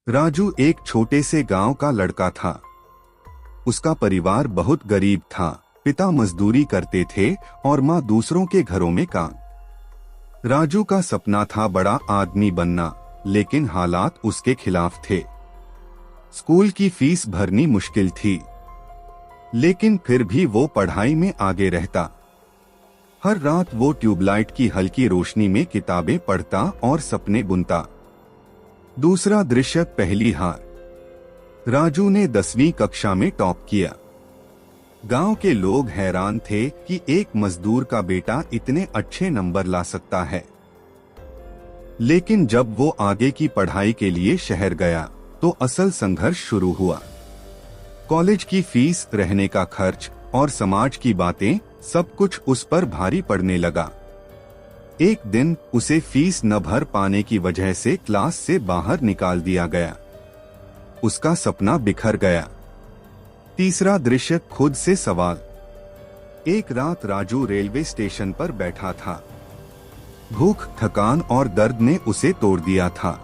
राजू एक छोटे से गांव का लड़का था। उसका परिवार बहुत गरीब था। पिता मजदूरी करते थे और माँ दूसरों के घरों में काम। राजू का सपना था बड़ा आदमी बनना, लेकिन हालात उसके खिलाफ थे। स्कूल की फीस भरनी मुश्किल थी, लेकिन फिर भी वो पढ़ाई में आगे रहता। हर रात वो ट्यूबलाइट की हल्की रोशनी में किताबें पढ़ता और सपने बुनता। दूसरा दृश्य, पहली हार। राजू ने 10वीं कक्षा में टॉप किया। गांव के लोग हैरान थे कि एक मजदूर का बेटा इतने अच्छे नंबर ला सकता है। लेकिन जब वो आगे की पढ़ाई के लिए शहर गया तो असल संघर्ष शुरू हुआ। कॉलेज की फीस, रहने का खर्च और समाज की बातें, सब कुछ उस पर भारी पड़ने लगा। एक दिन उसे फीस न भर पाने की वजह से क्लास से बाहर निकाल दिया गया। उसका सपना बिखर गया। तीसरा दृश्य, खुद से सवाल। एक रात राजू रेलवे स्टेशन पर बैठा था। भूख, थकान और दर्द ने उसे तोड़ दिया था।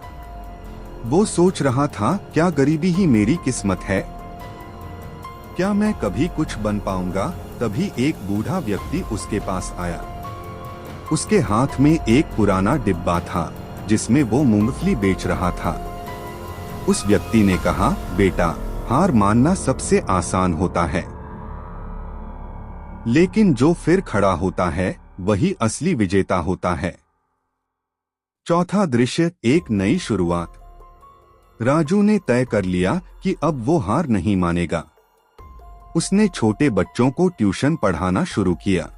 वो सोच रहा था, क्या गरीबी ही मेरी किस्मत है? क्या मैं कभी कुछ बन पाऊंगा? तभी एक बूढ़ा व्यक्ति उसके पास आया। उसके हाथ में एक पुराना डिब्बा था जिसमें वो मूंगफली बेच रहा था। उस व्यक्ति ने कहा, बेटा, हार मानना सबसे आसान होता है, लेकिन जो फिर खड़ा होता है वही असली विजेता होता है। चौथा दृश्य, एक नई शुरुआत। राजू ने तय कर लिया कि अब वो हार नहीं मानेगा। उसने छोटे बच्चों को ट्यूशन पढ़ाना शुरू किया।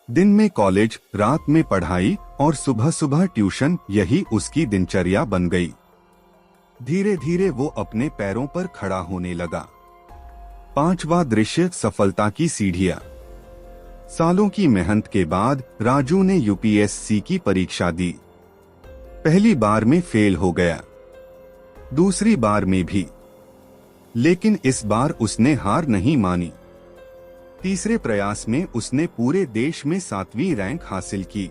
दिन में कॉलेज, रात में पढ़ाई और सुबह सुबह ट्यूशन, यही उसकी दिनचर्या बन गई। धीरे धीरे वो अपने पैरों पर खड़ा होने लगा। पांचवा दृश्य, सफलता की सीढ़ियां। सालों की मेहनत के बाद राजू ने यूपीएससी की परीक्षा दी। पहली बार में फेल हो गया, दूसरी बार में भी, लेकिन इस बार उसने हार नहीं मानी। तीसरे प्रयास में उसने पूरे देश में 7वीं रैंक हासिल की।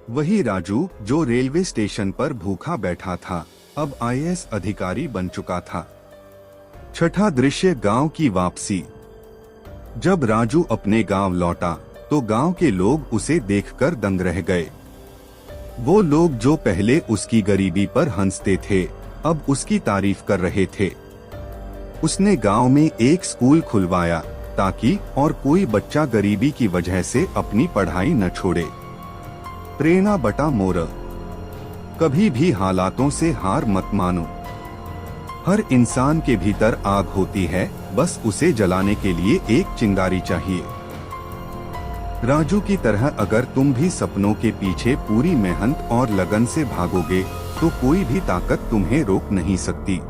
वही राजू जो रेलवे स्टेशन पर भूखा बैठा था, अब आईएएस अधिकारी बन चुका था। छठा दृश्य, गांव की वापसी। जब राजू अपने गांव लौटा तो गांव के लोग उसे देखकर दंग रह गए। वो लोग जो पहले उसकी गरीबी पर हंसते थे, अब उसकी तारीफ कर रहे थे। उसने गांव में एक स्कूल खुलवाया ताकि और कोई बच्चा गरीबी की वजह से अपनी पढ़ाई न छोड़े। प्रेरणा बटा मोर। कभी भी हालातों से हार मत मानो। हर इंसान के भीतर आग होती है, बस उसे जलाने के लिए एक चिंगारी चाहिए। राजू की तरह अगर तुम भी सपनों के पीछे पूरी मेहनत और लगन से भागोगे तो कोई भी ताकत तुम्हें रोक नहीं सकती।